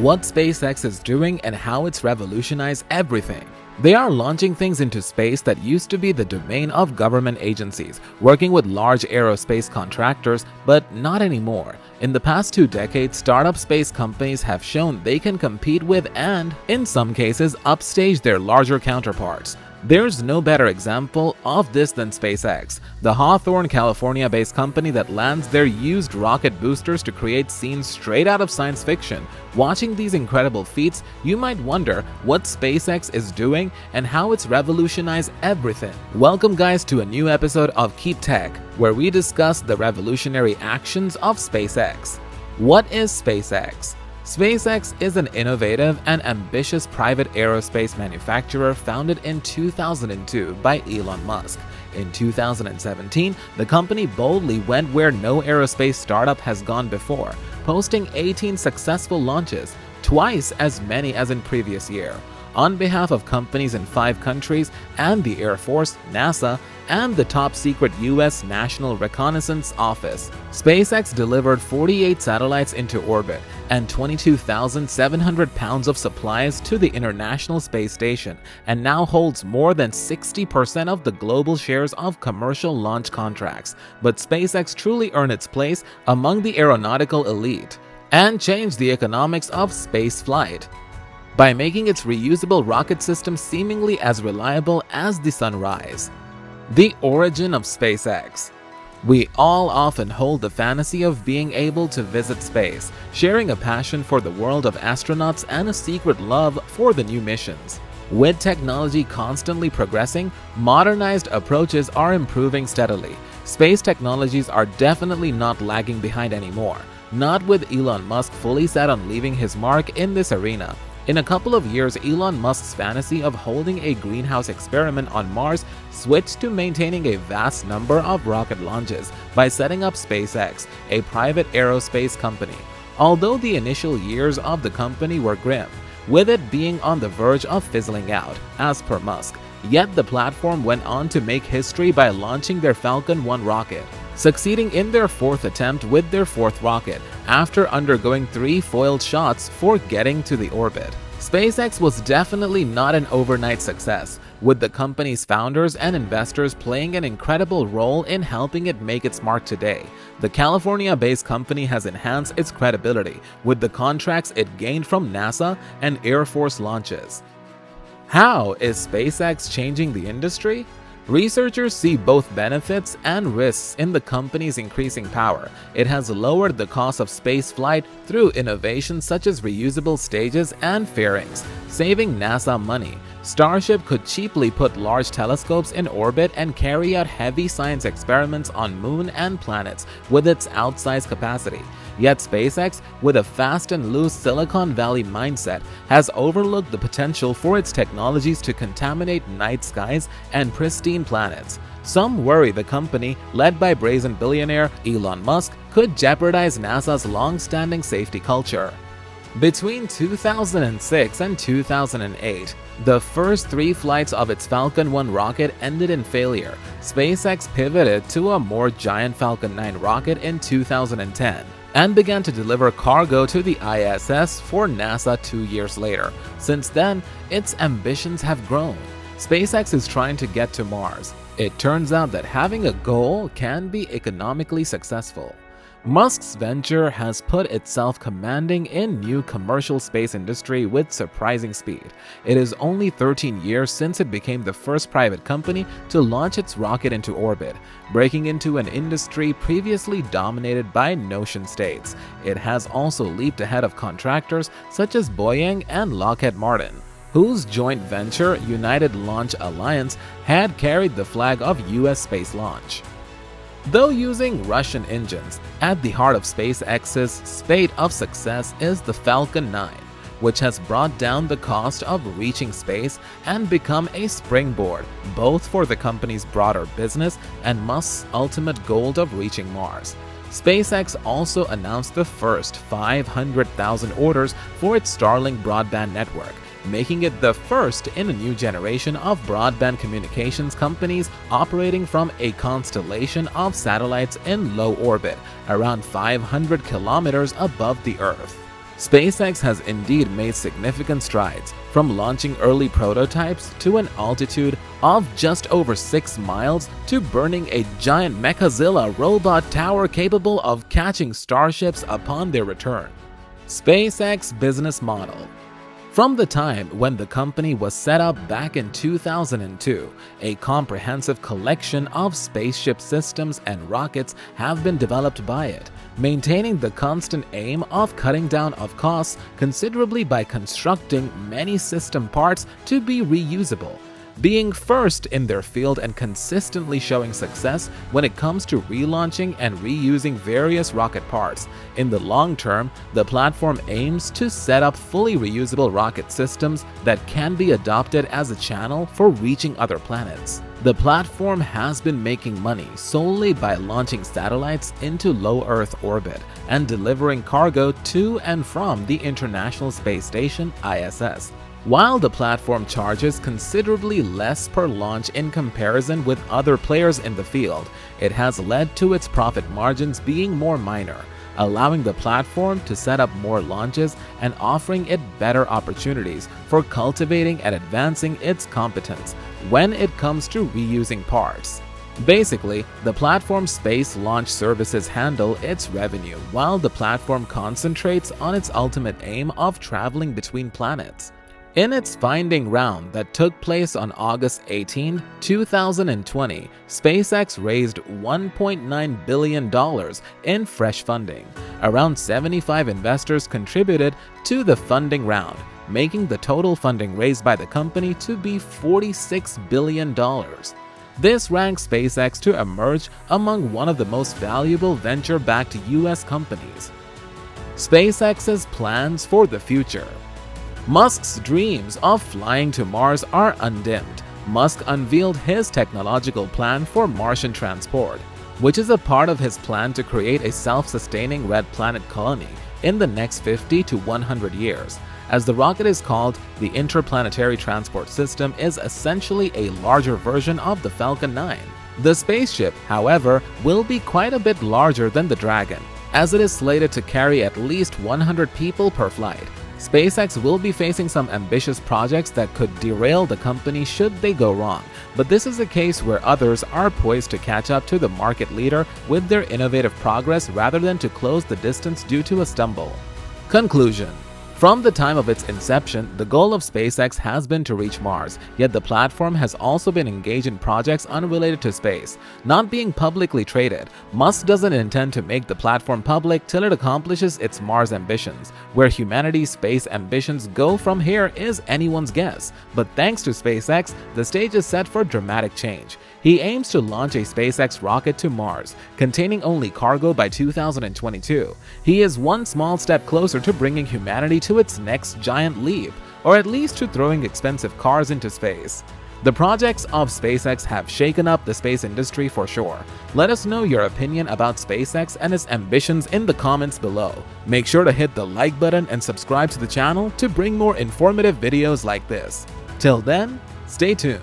what SpaceX is doing and how it's revolutionized everything. They are launching things into space that used to be the domain of government agencies, working with large aerospace contractors, but not anymore. In the past 2 decades, startup space companies have shown they can compete with and, in some cases, upstage their larger counterparts. There's no better example of this than SpaceX, the Hawthorne, California-based company that lands their used rocket boosters to create scenes straight out of science fiction. Watching these incredible feats, you might wonder what SpaceX is doing and how it's revolutionized everything. Welcome guys to a new episode of Keep Tech, where we discuss the revolutionary actions of SpaceX. What is SpaceX? SpaceX is an innovative and ambitious private aerospace manufacturer founded in 2002 by Elon Musk. In 2017, the company boldly went where no aerospace startup has gone before, posting 18 successful launches, twice as many as in previous year. On behalf of companies in 5 countries and the Air Force, NASA, and the top-secret U.S. National Reconnaissance Office, SpaceX delivered 48 satellites into orbit and 22,700 pounds of supplies to the International Space Station, and now holds more than 60% of the global shares of commercial launch contracts. But SpaceX truly earned its place among the aeronautical elite and changed the economics of space flight by making its reusable rocket system seemingly as reliable as the sunrise. The origin of SpaceX. We all often hold the fantasy of being able to visit space, sharing a passion for the world of astronauts and a secret love for the new missions. With technology constantly progressing, modernized approaches are improving steadily. Space technologies are definitely not lagging behind anymore, not with Elon Musk fully set on leaving his mark in this arena. In a couple of years, Elon Musk's fantasy of holding a greenhouse experiment on Mars switched to maintaining a vast number of rocket launches by setting up SpaceX, a private aerospace company. Although the initial years of the company were grim, with it being on the verge of fizzling out, as per Musk, yet the platform went on to make history by launching their Falcon 1 rocket, succeeding in their 4th attempt with their 4th rocket after undergoing 3 foiled shots for getting to the orbit. SpaceX was definitely not an overnight success, with the company's founders and investors playing an incredible role in helping it make its mark today. The California-based company has enhanced its credibility with the contracts it gained from NASA and Air Force launches. How is SpaceX changing the industry? Researchers see both benefits and risks in the company's increasing power. It has lowered the cost of space flight through innovations such as reusable stages and fairings, saving NASA money. Starship could cheaply put large telescopes in orbit and carry out heavy science experiments on Moon and planets with its outsized capacity. Yet SpaceX, with a fast and loose Silicon Valley mindset, has overlooked the potential for its technologies to contaminate night skies and pristine planets. Some worry the company, led by brazen billionaire Elon Musk, could jeopardize NASA's long-standing safety culture. Between 2006 and 2008, the first 3 flights of its Falcon 1 rocket ended in failure. SpaceX pivoted to a more giant Falcon 9 rocket in 2010. And began to deliver cargo to the ISS for NASA 2 years later. Since then, its ambitions have grown. SpaceX is trying to get to Mars. It turns out that having a goal can be economically successful. Musk's venture has put itself commanding in new commercial space industry with surprising speed. It is only 13 years since it became the first private company to launch its rocket into orbit, breaking into an industry previously dominated by nation states. It has also leaped ahead of contractors such as Boeing and Lockheed Martin, whose joint venture, United Launch Alliance, had carried the flag of U.S. space launch. Though using Russian engines, at the heart of SpaceX's spate of success is the Falcon 9, which has brought down the cost of reaching space and become a springboard both for the company's broader business and Musk's ultimate goal of reaching Mars. SpaceX also announced the first 500,000 orders for its Starlink broadband network, making it the first in a new generation of broadband communications companies operating from a constellation of satellites in low orbit, around 500 kilometers above the Earth. SpaceX has indeed made significant strides, from launching early prototypes to an altitude of just over 6 miles to burning a giant Mechazilla robot tower capable of catching starships upon their return. SpaceX business model. From the time when the company was set up back in 2002, a comprehensive collection of spaceship systems and rockets have been developed by it, maintaining the constant aim of cutting down of costs considerably by constructing many system parts to be reusable, being first in their field and consistently showing success when it comes to relaunching and reusing various rocket parts. In the long term, the platform aims to set up fully reusable rocket systems that can be adopted as a channel for reaching other planets. The platform has been making money solely by launching satellites into low Earth orbit and delivering cargo to and from the International Space Station (ISS). While the platform charges considerably less per launch in comparison with other players in the field, it has led to its profit margins being more minor, allowing the platform to set up more launches and offering it better opportunities for cultivating and advancing its competence when it comes to reusing parts. Basically, the platform's space launch services handle its revenue while the platform concentrates on its ultimate aim of traveling between planets. In its finding round that took place on August 18, 2020, SpaceX raised $1.9 billion in fresh funding. Around 75 investors contributed to the funding round, making the total funding raised by the company to be $46 billion. This ranks SpaceX to emerge among one of the most valuable venture-backed US companies. SpaceX's plans for the future. Musk's dreams of flying to Mars are undimmed. Musk unveiled his technological plan for Martian transport, which is a part of his plan to create a self-sustaining red planet colony in the next 50 to 100 years. As the rocket is called, the Interplanetary Transport System is essentially a larger version of the Falcon 9. The spaceship, however, will be quite a bit larger than the Dragon, as it is slated to carry at least 100 people per flight. SpaceX will be facing some ambitious projects that could derail the company should they go wrong, but this is a case where others are poised to catch up to the market leader with their innovative progress rather than to close the distance due to a stumble. Conclusion. From the time of its inception, the goal of SpaceX has been to reach Mars, yet the platform has also been engaged in projects unrelated to space. Not being publicly traded, Musk doesn't intend to make the platform public till it accomplishes its Mars ambitions. Where humanity's space ambitions go from here is anyone's guess, but thanks to SpaceX, the stage is set for dramatic change. He aims to launch a SpaceX rocket to Mars, containing only cargo by 2022. He is one small step closer to bringing humanity to its next giant leap, or at least to throwing expensive cars into space. The projects of SpaceX have shaken up the space industry for sure. Let us know your opinion about SpaceX and its ambitions in the comments below. Make sure to hit the like button and subscribe to the channel to bring more informative videos like this. Till then, stay tuned.